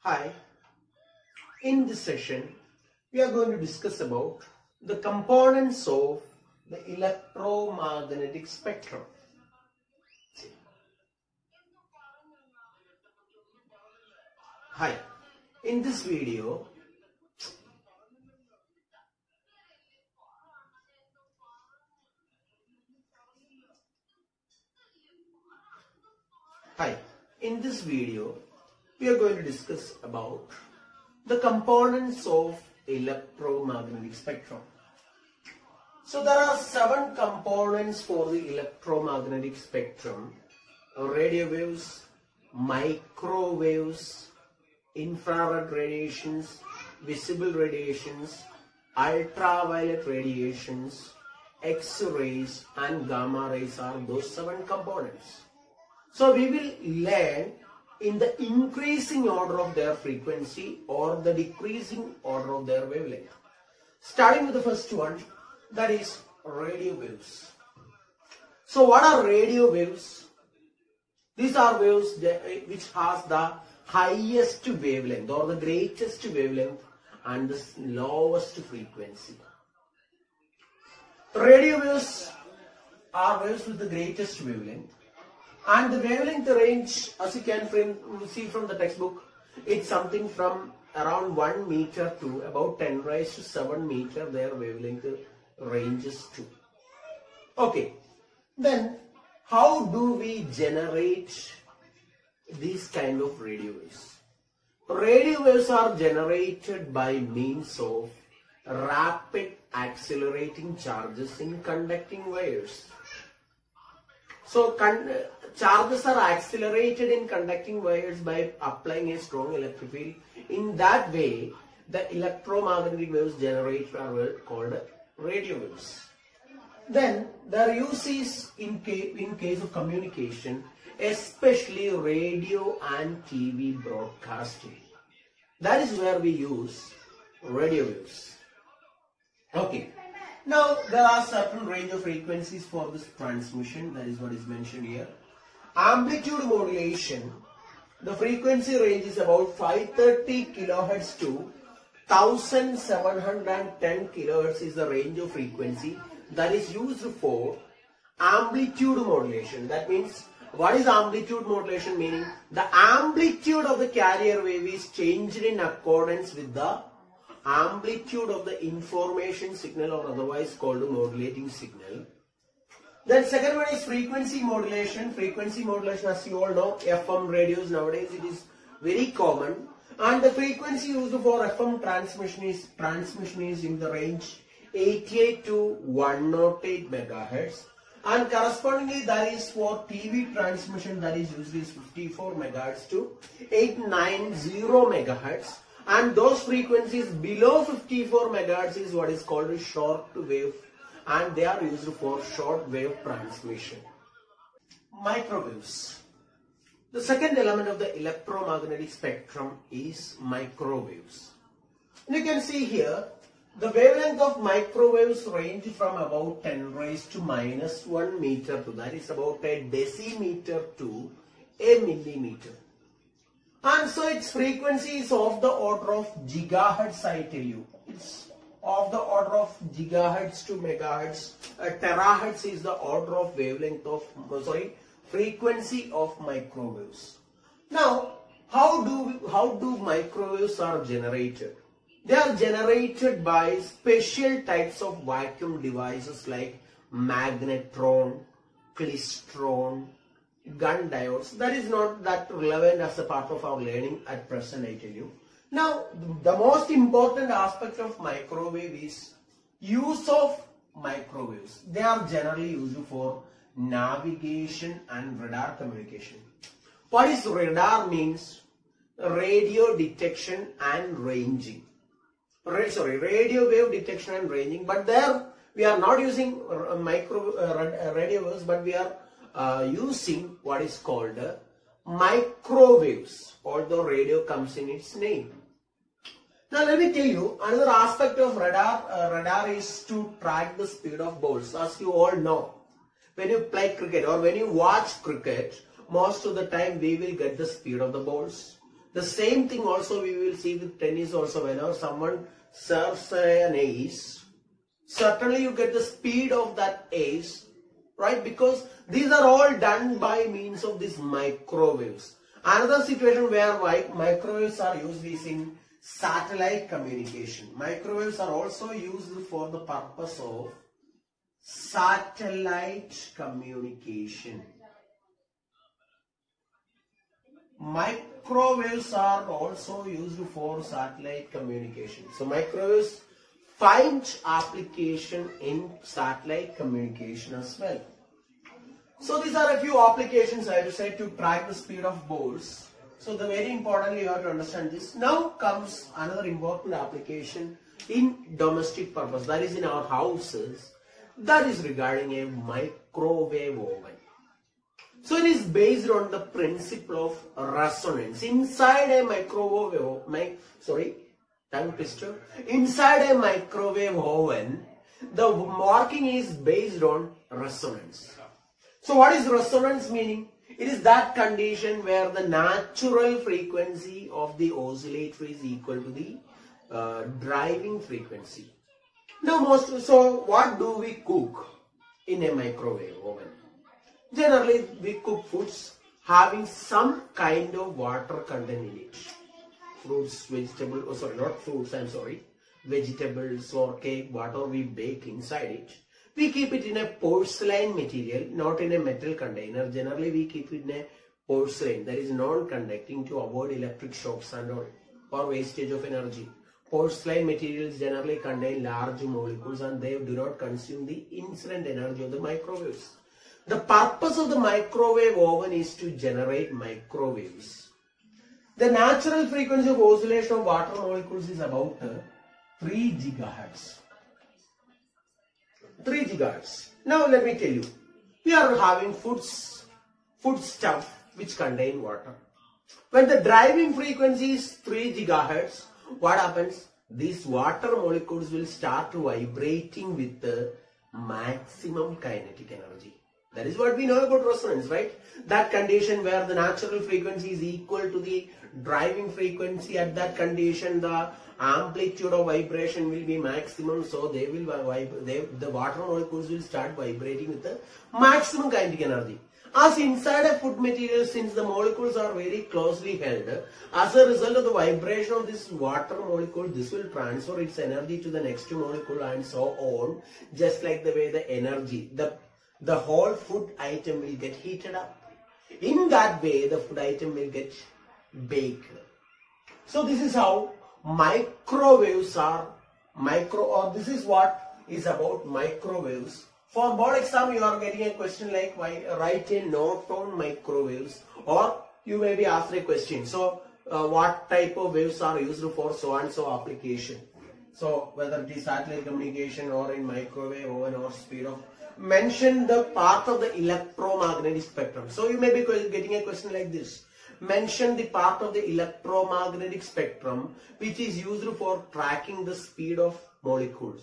Hi, in this session we are going to discuss about the components of the electromagnetic spectrum. Hi, in this video we are going to discuss about the components of electromagnetic spectrum. So there are 7 components for the electromagnetic spectrum: radio waves, microwaves, infrared radiations, visible radiations, ultraviolet radiations, X-rays and gamma rays are those 7 components. So we will learn in the increasing order of their frequency or the decreasing order of their wavelength. Starting with the first one, that is radio waves. So what are radio waves? These are waves which has the highest wavelength or the greatest wavelength and the lowest frequency. Radio waves are waves with the greatest wavelength, and the wavelength range, as you can see from the textbook, it's something from around 1 meter to about 10 raised to 7 meter their wavelength ranges to. Okay, then how do we generate these kind of radio waves? Radio waves are generated by means of rapid accelerating charges in conducting wires. So charges are accelerated in conducting wires by applying a strong electric field. In that way, the electromagnetic waves generated are called radio waves. Then their use is in case of communication, especially radio and TV broadcasting. That is where we use radio waves. Okay. Now there are certain range of frequencies for this transmission. That is what is mentioned here. Amplitude modulation. The frequency range is about 530 kilohertz to 1710 kilohertz is the range of frequency that is used for amplitude modulation. That means, what is amplitude modulation meaning? The amplitude of the carrier wave is changed in accordance with the amplitude of the information signal, or otherwise called a modulating signal. Then second one is frequency modulation. Frequency modulation, as you all know, FM radios nowadays it is very common, and the frequency used for FM transmission is in the range 88 to 108 megahertz, and correspondingly that is for TV transmission, that is used is 54 megahertz to 890 megahertz. And those frequencies below 54 megahertz is what is called a short wave, and they are used for short wave transmission. Microwaves. The second element of the electromagnetic spectrum is microwaves. And you can see here the wavelength of microwaves range from about 10 raised to minus 1 meter to, that is about a decimeter to a millimeter. And so its frequency is of the order of gigahertz, I tell you. It's of the order of gigahertz to megahertz. Terahertz is the order of wavelength of, frequency of microwaves. Now, how do microwaves are generated? They are generated by special types of vacuum devices like magnetron, klystron, gun diodes. That is not that relevant as a part of our learning at present, I tell you. Now, the most important aspect of microwave is use of microwaves. They are generally used for navigation and radar communication. What is radar means? Radio detection and ranging. Radio wave detection and ranging. But there we are not using radio waves, but we are using what is called microwaves, although radio comes in its name. Now let me tell you another aspect of radar. Radar is to track the speed of balls. As you all know, when you play cricket or when you watch cricket, most of the time we will get the speed of the balls. The same thing also we will see with tennis also. Whenever someone serves an ace, certainly you get the speed of that ace, right? Because these are all done by means of these microwaves. Another situation where microwaves are used is in satellite communication. Microwaves are also used for the purpose of satellite communication. Microwaves are also used for satellite communication. So microwaves find application in satellite communication as well. So these are a few applications I would say to track the speed of balls. So the very importantly you have to understand this. Now comes another important application in domestic purpose, that is in our houses, that is regarding a microwave oven. So it is based on the principle of resonance. Inside a inside a microwave oven, the marking is based on resonance. So what is resonance meaning? It is that condition where the natural frequency of the oscillator is equal to the driving frequency. Now so what do we cook in a microwave oven? Generally we cook foods having some kind of water content in it. Fruits, vegetables, vegetables or cake, whatever we bake inside it. We keep it in a porcelain material, not in a metal container. Generally we keep it in a porcelain that is non-conducting to avoid electric shocks and all, or wastage of energy. Porcelain materials generally contain large molecules and they do not consume the incident energy of the microwaves. The purpose of the microwave oven is to generate microwaves. The natural frequency of oscillation of water molecules is about 3 gigahertz. 3 gigahertz. Now let me tell you, we are having foodstuff which contain water. When the driving frequency is 3 gigahertz, what happens? These water molecules will start vibrating with the maximum kinetic energy. That is what we know about resonance, right? That condition where the natural frequency is equal to the driving frequency. At that condition, the amplitude of vibration will be maximum. So they will the water molecules will start vibrating with the maximum kinetic energy. As inside a food material, since the molecules are very closely held, as a result of the vibration of this water molecule, this will transfer its energy to the next molecule and so on. Just like the way the energy, the whole food item will get heated up. In that way, the food item will get baked. So this is how microwaves are this is what is about microwaves. For board exam, you are getting a question like write a note on microwaves, or you may be asked a question. So what type of waves are used for so and so application? So whether it is satellite communication or in microwave oven or speed of, mention the part of the electromagnetic spectrum. So you may be getting a question like this. Mention the part of the electromagnetic spectrum which is used for tracking the speed of molecules,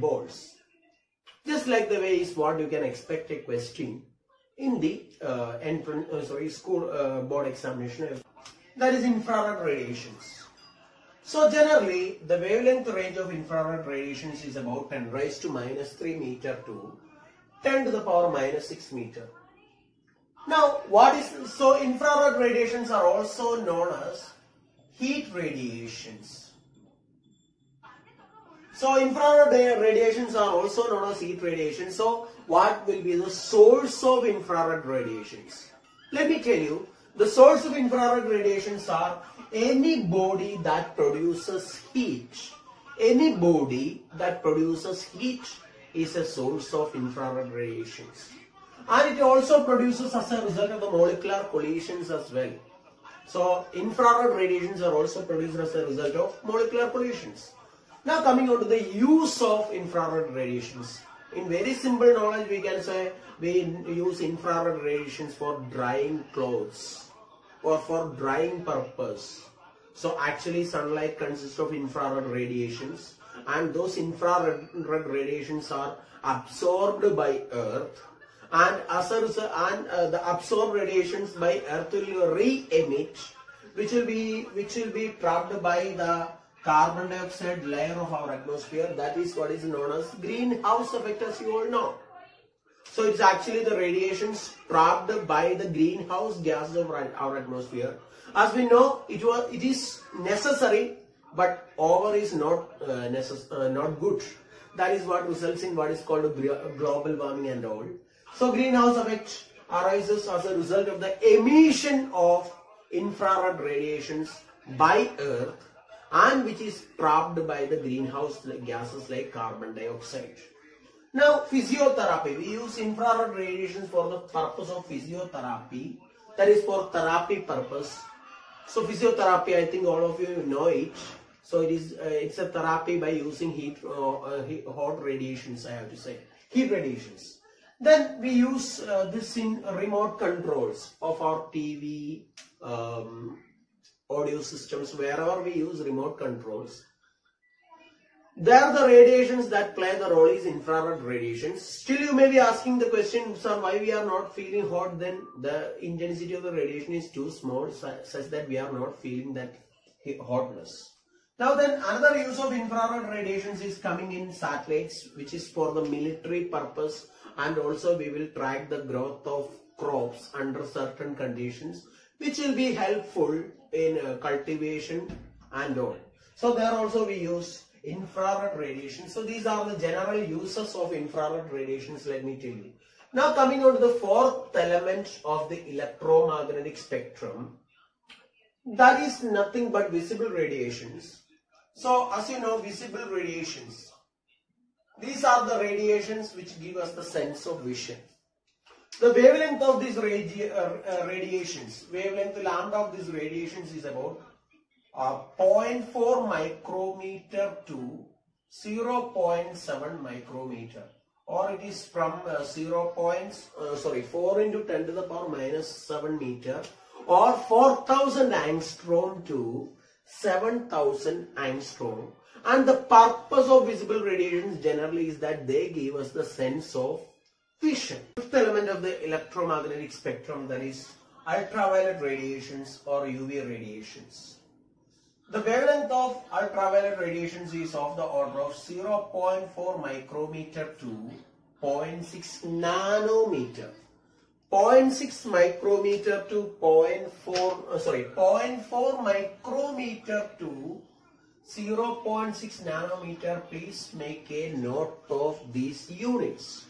balls. Just like the way is what you can expect a question in the school board examination. That is infrared radiations. So generally the wavelength range of infrared radiations is about 10 raised to -3 meter to 10 to the power -6 meter. Now so infrared radiations are also known as heat radiations. So infrared radiations are also known as heat radiations. So what will be the source of infrared radiations? Let me tell you, the source of infrared radiations are any body that produces heat. Any body that produces heat is a source of infrared radiations. And it also produces as a result of the molecular collisions as well. So infrared radiations are also produced as a result of molecular collisions. Now coming on to the use of infrared radiations. In very simple knowledge we can say we use infrared radiations for drying clothes or for drying purpose. So actually sunlight consists of infrared radiations, and those infrared radiations are absorbed by Earth, and as a result, the absorbed radiations by Earth will re-emit which will be trapped by the carbon dioxide layer of our atmosphere. That is what is known as greenhouse effect, as you all know. So it's actually the radiations trapped by the greenhouse gases of our atmosphere. As we know, it is necessary, but over is not good. That is what results in what is called a global warming and all. So greenhouse effect arises as a result of the emission of infrared radiations by Earth, and which is trapped by the greenhouse gases like carbon dioxide. Now, physiotherapy. We use infrared radiations for the purpose of physiotherapy. That is for therapy purpose. So, physiotherapy, I think all of you know it. So, it's a therapy by using hot radiations, I have to say. Heat radiations. Then we use this in remote controls of our TV, audio systems, wherever we use remote controls. There the radiations that play the role is infrared radiations. Still you may be asking the question, sir, why we are not feeling hot? Then the intensity of the radiation is too small such that we are not feeling that hotness. Now then another use of infrared radiations is coming in satellites, which is for the military purpose, and also we will track the growth of crops under certain conditions, which will be helpful in cultivation and all. So there also we use infrared radiation. So these are the general uses of infrared radiations, let me tell you. Now coming on to the fourth element of the electromagnetic spectrum, that is nothing but visible radiations. So as you know, visible radiations, these are the radiations which give us the sense of vision. The wavelength of these radiations, wavelength lambda of these radiations is about 0.4 micrometer to 0.7 micrometer, or it is from 4 into 10 to the power minus 7 meter, or 4000 angstrom to 7000 angstrom. And the purpose of visible radiations generally is that they give us the sense of vision. Fifth element of the electromagnetic spectrum, that is ultraviolet radiations or UV radiations. The wavelength of ultraviolet radiations is of the order of 0.4 micrometer to 0.6 nanometer. 0.6 micrometer to 0.4 micrometer to 0.6 nanometer. Please make a note of these units.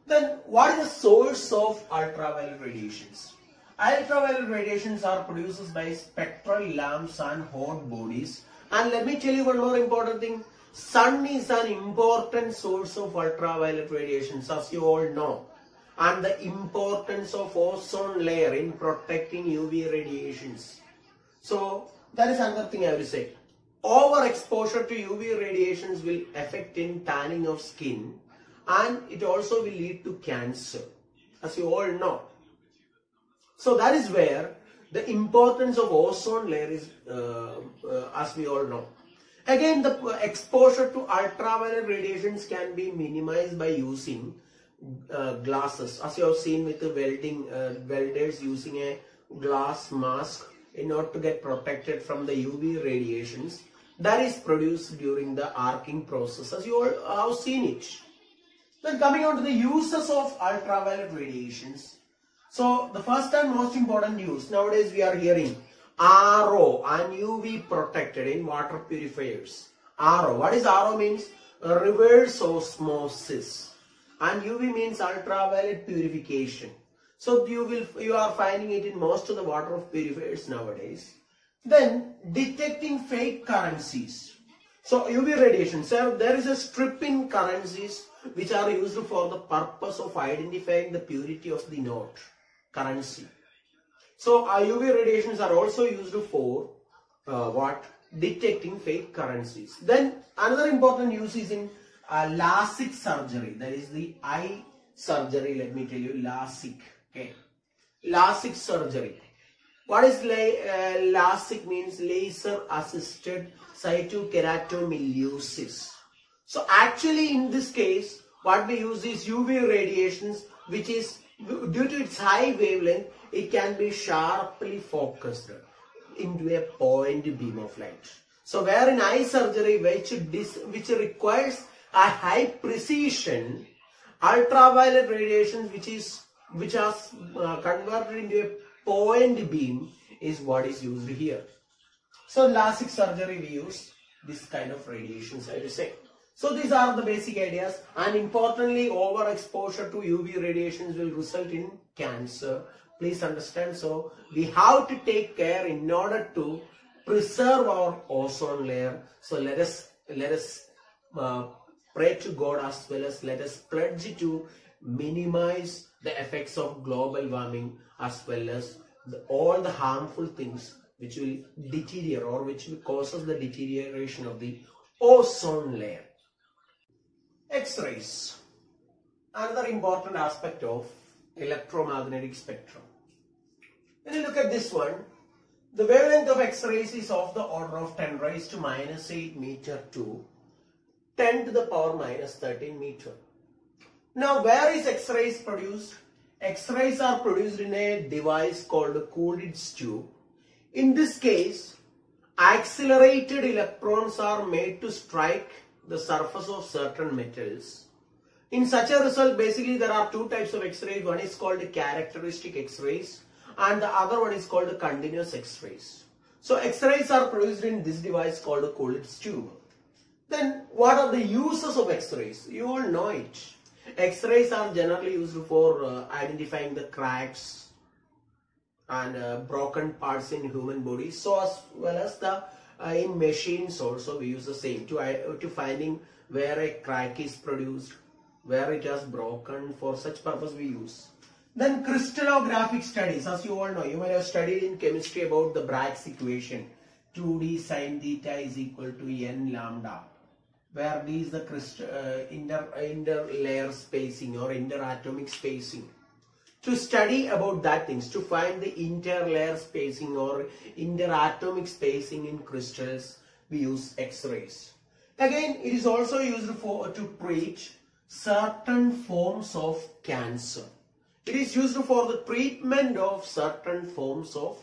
Then what is the source of ultraviolet radiations? Ultraviolet radiations are produced by spectral lamps and hot bodies. And let me tell you one more important thing. Sun is an important source of ultraviolet radiations, as you all know. And the importance of ozone layer in protecting UV radiations. So that is another thing I will say. Overexposure to UV radiations will affect in tanning of skin, and it also will lead to cancer, as you all know. So that is where the importance of ozone layer is, as we all know. Again, the exposure to ultraviolet radiations can be minimized by using glasses, as you have seen with the welders using a glass mask in order to get protected from the UV radiations that is produced during the arcing process, as you all have seen it. Then coming on to the uses of ultraviolet radiations. So the first and most important use nowadays we are hearing RO and UV protected in water purifiers. RO, what is RO means? Reverse osmosis, and UV means ultraviolet purification. So you are finding it in most of the water purifiers nowadays. Then detecting fake currencies. So UV radiation, sir, there is a strip in currencies which are used for the purpose of identifying the purity of the note currency. So UV radiations are also used for detecting fake currencies. Then another important use is in LASIK surgery, that is the eye surgery. Let me tell you, LASIK. Okay, LASIK surgery. What is LASIK means? Laser assisted cytokeratomelusis. So actually in this case what we use is UV radiations, which is due to its high wavelength, it can be sharply focused. into a point beam of light. So where in eye surgery which requires a high precision, ultraviolet radiation which are converted into a point beam is what is used here. So LASIK surgery we use this kind of radiations, I will say. So these are the basic ideas, and importantly, overexposure to UV radiations will result in cancer. Please understand. So we have to take care in order to preserve our ozone layer. So let us pray to God, as well as let us pledge to minimize the effects of global warming, as well as all the harmful things which will deteriorate or which will causes the deterioration of the ozone layer. X-rays, another important aspect of electromagnetic spectrum. When you look at this one, the wavelength of X-rays is of the order of 10 raised to -8 meter to 10 to the power -13 meter. Now, where is X-rays produced? X-rays are produced in a device called Coolidge tube. In this case, accelerated electrons are made to strike the surface of certain metals. In such a result, basically there are two types of X-rays. One is called characteristic X-rays and the other one is called continuous X-rays. So X-rays are produced in this device called Coolidge tube. Then what are the uses of X-rays? You all know it. X-rays are generally used for identifying the cracks and broken parts in human bodies, so as well as the in machines also we use the same to finding where a crack is produced, where it has broken. For such purpose we use. Then crystallographic studies, as you all know, you might have studied in chemistry about the Bragg's equation, 2d sin theta is equal to n lambda, where d is the inter-layer spacing or interatomic spacing. To study about that things, to find the interlayer spacing or interatomic spacing in crystals, we use X-rays. Again, it is also used to treat certain forms of cancer. It is used for the treatment of certain forms of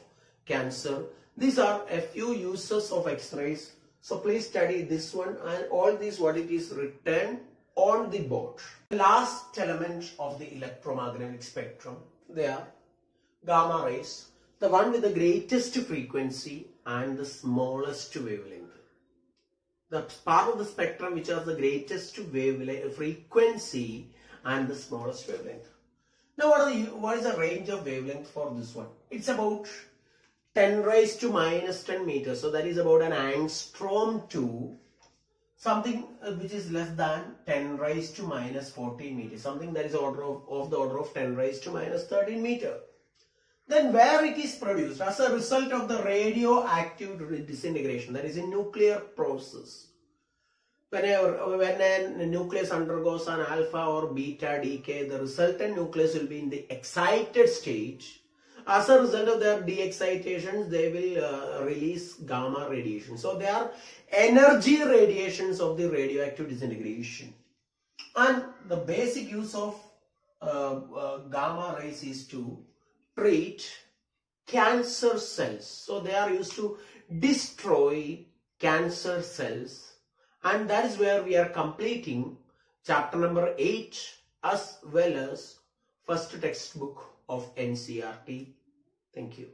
cancer. These are a few uses of X-rays. So please study this one and all these what it is written on the board. The last element of the electromagnetic spectrum, they are gamma rays, the one with the greatest frequency and the smallest wavelength. The part of the spectrum which has the greatest frequency and the smallest wavelength. Now what is the range of wavelength for this one? It's about 10 raised to -10 meters. So that is about an angstrom to something which is less than 10 raised to -14 meters. Something that is of the order of 10 raised to -13 meter. Then where it is produced? As a result of the radioactive disintegration, that is a nuclear process. When a nucleus undergoes an alpha or beta decay, the resultant nucleus will be in the excited stage. As a result of their de-excitations, they will release gamma radiation. So they are energy radiations of the radioactive disintegration. And the basic use of gamma rays is to treat cancer cells. So they are used to destroy cancer cells. And that is where we are completing chapter number 8 as well as first textbook of NCERT. Thank you.